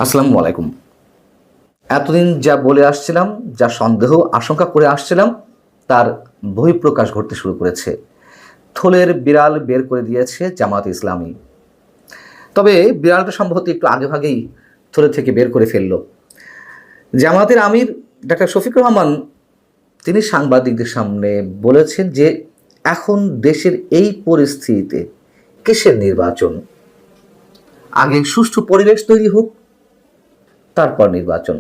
আসসালামু আলাইকুম। এতদিন যা বলে আসছিলাম, যা সন্দেহ আশঙ্কা করে আসছিলাম, তার বহিঃপ্রকাশ ঘটতে শুরু করেছে। থলের বিড়াল বের করে দিয়েছে জামায়াতে ইসলামী। তবে বিড়ালটা সম্ভবত একটু আগেভাগেই থলে থেকে বের করে ফেলল। জামায়াতের আমির ডাক্তার শফিকুর রহমান তিনি সাংবাদিকদের সামনে বলেছেন যে এখন দেশের এই পরিস্থিতিতে কিসের নির্বাচন? আগে সুষ্ঠু পরিবেশ তৈরি হোক, তারপর নির্বাচন।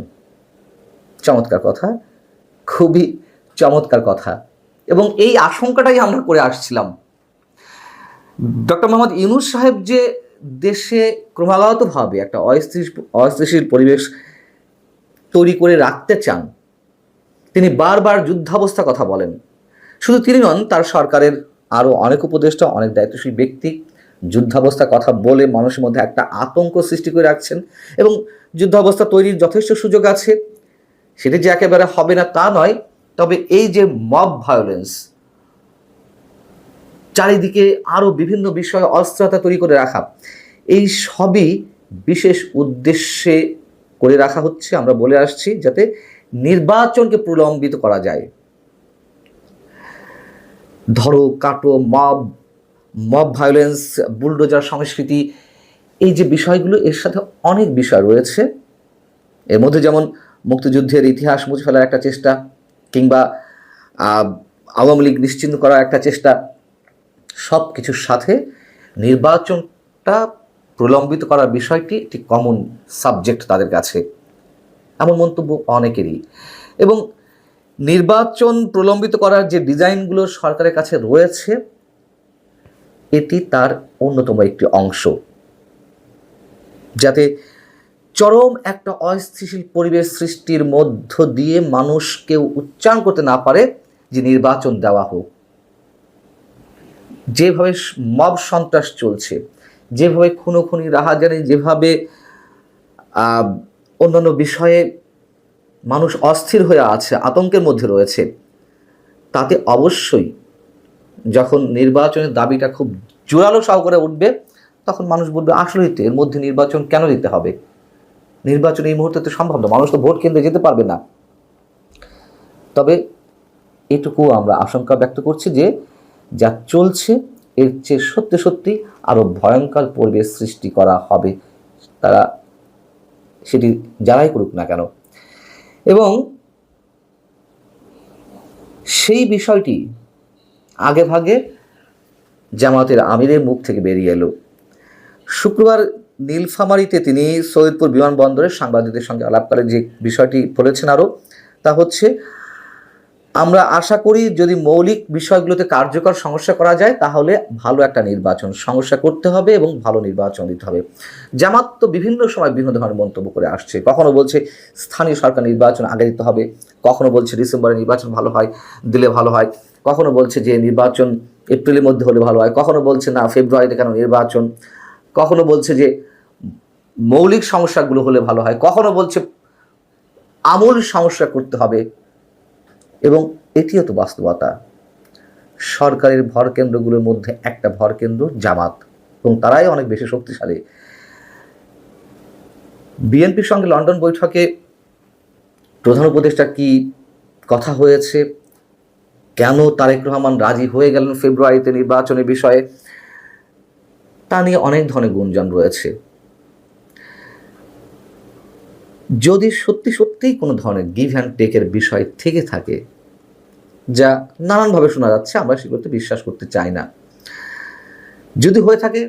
চমৎকার কথা, খুবই চমৎকার কথা। এবং এই আশঙ্কাটাই আমরা করে আসছিলাম। ডক্টর মোহাম্মদ ইউনূস সাহেব যে দেশে ক্রমাগতভাবে একটা অস্থিতিশীল পরিবেশ তৈরি করে রাখতে চান, তিনি বারবার যুদ্ধাবস্থার কথা বলেন। শুধু তিনি নন, তার সরকারের আরও অনেক উপদেষ্টা, অনেক দায়িত্বশীল ব্যক্তি যুদ্ধাবস্থার কথা বলে মানুষের মধ্যে একটা আতঙ্ক সৃষ্টি করে রাখছেন। এবং যুদ্ধাবস্থা তৈরির যথেষ্ট সুযোগ আছে, সেটি যে একেবারে হবে না তা নয়। তবে এই যে মব ভায়োলেন্স, চারিদিকে আরও বিভিন্ন বিষয়ে অস্থিরতা তৈরি করে রাখা, এই সবই বিশেষ উদ্দেশ্যে করে রাখা হচ্ছে। আমরা বলে আসছি যাতে নির্বাচনকে প্রলম্বিত করা যায়। ধরো কাটো, মব ভায়োলেন্স, বুলডোজার সংস্কৃতি, এই যে বিষয়গুলো, এর সাথে অনেক বিষয় রয়েছে। এর মধ্যে যেমন মুক্তিযুদ্ধের ইতিহাস মুছে ফেলার একটা চেষ্টা, কিংবা আওয়ামী লীগ নিশ্চিহ্ন করার একটা চেষ্টা, সব কিছুর সাথে নির্বাচনটা প্রলম্বিত করার বিষয়টি একটি কমন সাবজেক্ট তাদের কাছে, এমন মন্তব্য অনেকেরই। এবং নির্বাচন প্রলম্বিত করার যে ডিজাইনগুলো সরকারের কাছে রয়েছে, এটি তার অন্যতম একটি অংশ, যাতে চরম একটা অস্থিতিশীল পরিবেশ সৃষ্টির মধ্য দিয়ে মানুষ কেউ উচ্চারণ করতে না পারে যে নির্বাচন দেওয়া হোক। যেভাবে মব সন্ত্রাস চলছে, যেভাবে খুনোখুনি, রাহাজানি, যেভাবে অন্যান্য বিষয়ে মানুষ অস্থির হয়ে আছে, আতঙ্কের মধ্যে রয়েছে, তাতে অবশ্যই যখন নির্বাচনের দাবিটা খুব জোরালো সহকারে উঠবে, তখন মানুষ বলবে আসলেই তো এর মধ্যে নির্বাচন কেন দিতে হবে? নির্বাচন এই মুহূর্তে তো সম্ভব না, মানুষ তো ভোট কেন্দ্রে যেতে পারবে না। তবে এটুকু আমরা আশঙ্কা ব্যক্ত করছি যে যা চলছে এর চেয়ে সত্যি সত্যি আরও ভয়ঙ্কর পরিবেশ সৃষ্টি করা হবে, তারা সেটি যারাই করুক না কেন। এবং সেই বিষয়টি আগেভাগে জামায়াতের আমিরের মুখ থেকে বেরিয়ে এলো। শুক্রবার নীলফামারীতে তিনি সৈয়দপুর বিমানবন্দরে সাংবাদিকদের সঙ্গে আলাপকালে যে বিষয়টি বলেছেন আরও, তা হচ্ছে আমরা আশা করি যদি মৌলিক বিষয়গুলোতে কার্যকর সমস্যা করা যায়, তাহলে ভালো একটা নির্বাচন সমস্যা করতে হবে এবং ভালো নির্বাচন দিতে হবে। জামাত তো বিভিন্ন সময় বিভিন্ন ধরনের মন্তব্য করে আসছে। কখনো বলছে স্থানীয় সরকার নির্বাচন আগে দিতে হবে, কখনো বলছে ডিসেম্বরে নির্বাচন দিলে ভালো হয়, কখনো বলছে যে নির্বাচন এপ্রিলের মধ্যে হলে ভালো হয়, কখনো বলছে না ফেব্রুয়ারিতে কেন নির্বাচন, কখনো বলছে যে মৌলিক সমস্যাগুলো হলে ভালো হয়, কখনো বলছে আমূল সমস্যা করতে হবে। এবং এটিও তো বাস্তবতা। সরকারের ভরকেন্দ্রগুলোর মধ্যে একটা ভরকেন্দ্র জামাত, এবং তারাই অনেক বেশি শক্তিশালী। বিএনপির সঙ্গে লন্ডন বৈঠকে প্রধান উপদেষ্টা কি কথা হয়েছে, কেন তারেক রহমান রাজি হয়ে গেলেন ফেব্রুয়ারিতে নির্বাচনের বিষয়ে, তা নিয়ে অনেক ধরনের গুঞ্জন রয়েছে। যদি সত্যি সত্যিই কোনো ধরনের গিভ অ্যান্ড টেকের বিষয় থেকে থাকে, যা নানানভাবে শোনা যাচ্ছে, আমরা সেগুলোতে বিশ্বাস করতে চাই না। যদি হয়ে থাকে,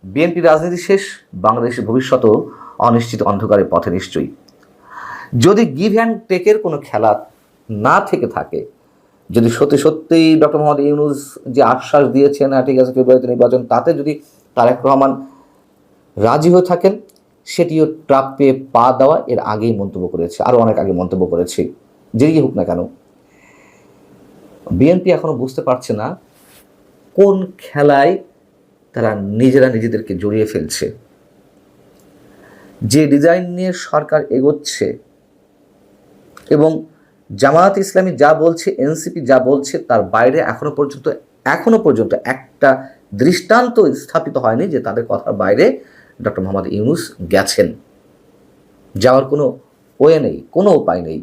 বিএনপি রাজনীতি শেষ, বাংলাদেশের ভবিষ্যতও অনিশ্চিত অন্ধকারের পথে নিশ্চয়ই। যদি গিভ অ্যান্ড টেকের কোনো খেলা না থেকে থাকে, যদি সত্যি সত্যিই ডক্টর মোহাম্মদ ইউনূস যে আশ্বাস দিয়েছেন ঠিক আছে ফেব্রুয়ারিতে নির্বাচন, তাতে যদি তারেক রহমান রাজি হয়ে থাকেন, সেটিও ট্রাপে পা দেওয়া এর আগেই মন্তব্য করেছে, আরও অনেক আগে মন্তব্য করেছে। যেই হোক না কেন, বিএনপি এখনো বুঝতে পারছে না কোন খেলায় তারা নিজেদেরকে জড়িয়ে ফেলছে। যে ডিজাইন নিয়ে সরকার এগোচ্ছে এবং জামায়াত ইসলামী যা বলছে, এনসিপি যা বলছে, তার বাইরে এখনো পর্যন্ত একটা দৃষ্টান্ত স্থাপিত হয়নি যে তাদের কথার বাইরে ডক্টর মোহাম্মদ ইউনূস গেছেন। যাওয়ার কোনো ওয়ে নেই, কোনো উপায় নেই।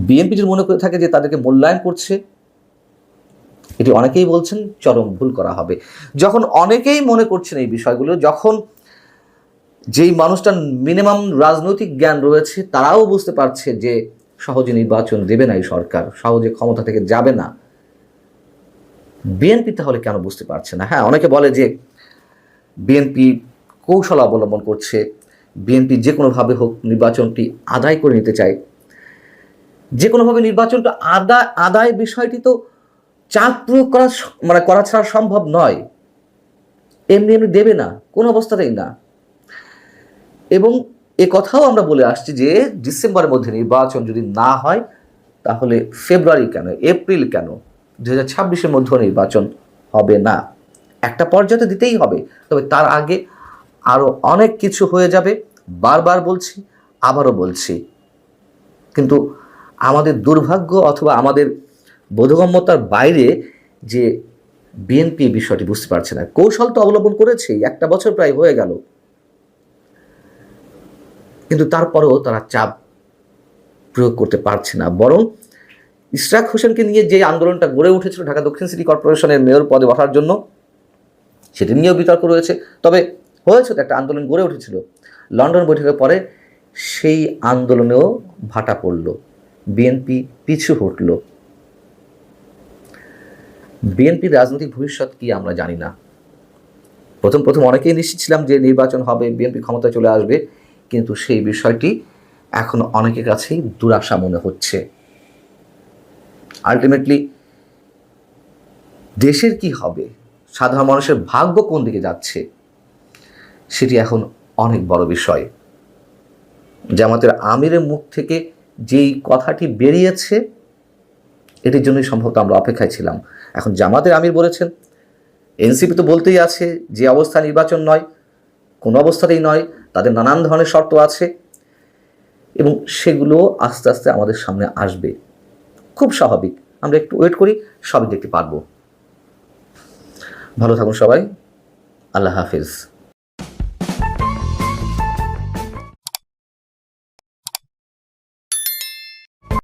বিএনপি যদি মনে করে থাকে যে তাদেরকে মূল্যায়ন করছে, এটি অনেকেই বলছেন চরম ভুল করা হবে। যখন অনেকেই মনে করছেন এই বিষয়গুলো, যখন যেই মানুষটার মিনিমাম রাজনৈতিক জ্ঞান রয়েছে তারাও বুঝতে পারছে যে সহজে নির্বাচন দেবে না এই সরকার, সহজে ক্ষমতা থেকে যাবে না, বিএনপি তাহলে কেন বুঝতে পারছে না? হ্যাঁ, অনেকে বলে যে বিএনপি কৌশল অবলম্বন করছে, বিএনপি যে কোনোভাবে হোক নির্বাচনটি আদায় করে নিতে চায়। যে কোনোভাবে নির্বাচনটা আদায় বিষয়টি তো চাপ প্রয়োগ করা ছাড়া সম্ভব নয়। এমনি এমনি দেবে না, কোনো অবস্থাতেই না। এবং এ কথাও আমরা বলে আসছি যে ডিসেম্বরের মধ্যে নির্বাচন যদি না হয় তাহলে ফেব্রুয়ারি কেন, এপ্রিল কেন, 2026-এর মধ্যেও নির্বাচন হবে না। একটা পর্যায়ে দিতেই হবে, তবে তার আগে আরও অনেক কিছু হয়ে যাবে। বারবার বলছি, আবারও বলছি, কিন্তু আমাদের দুর্ভাগ্য অথবা আমাদের বোধগম্যতার বাইরে যে বিএনপি বিষয়টি বুঝতে পারছে না। কৌশল তো অবলম্বন করেছেই, একটা বছর প্রায় হয়ে গেল, কিন্তু তারপরেও তারা চাপ প্রয়োগ করতে পারছে না। বরং ইশরাক হোসেনকে নিয়ে যে আন্দোলনটা গড়ে উঠেছিল ঢাকা দক্ষিণ সিটি কর্পোরেশনের মেয়র পদে বসার জন্য, সেটি নিয়েও বিতর্ক রয়েছে। তবে হয়েছে তো, একটা আন্দোলন গড়ে উঠেছিল। লন্ডন বৈঠকের পরে সেই আন্দোলনেও ভাটা পড়ল, বিএনপি পিছু হটল। বিএনপির রাজনৈতিক ভবিষ্যৎ কি আমরা জানি না। প্রথম অনেকেই নিশ্চিত ছিলাম যে নির্বাচন হবে, বিএনপি ক্ষমতায় চলে আসবে, কিন্তু সেই বিষয়টি এখন অনেকের কাছেই দুরাশা মনে হচ্ছে। আলটিমেটলি দেশের কি হবে, সাধারণ মানুষের ভাগ্য কোন দিকে যাচ্ছে, সেটি এখন অনেক বড় বিষয়। জামাতের আমিরের মুখ থেকে যেই কথাটি বেরিয়েছে, এটির জন্যই সম্ভবত আমরা অপেক্ষায় ছিলাম। এখন জামাতের আমির বলেছেন, এনসিপি তো বলতেই আছে যে অবস্থা নির্বাচন নয়, কোনো অবস্থাতেই নয়, তাদের নানান ধরনের শর্ত আছে এবং সেগুলো আস্তে আস্তে আমাদের সামনে আসবে। খুব স্বাভাবিক, আমরা একটু ওয়েট করি, সবই দেখতে পারবো। ভালো থাকুন সবাই, আল্লাহ হাফিজ।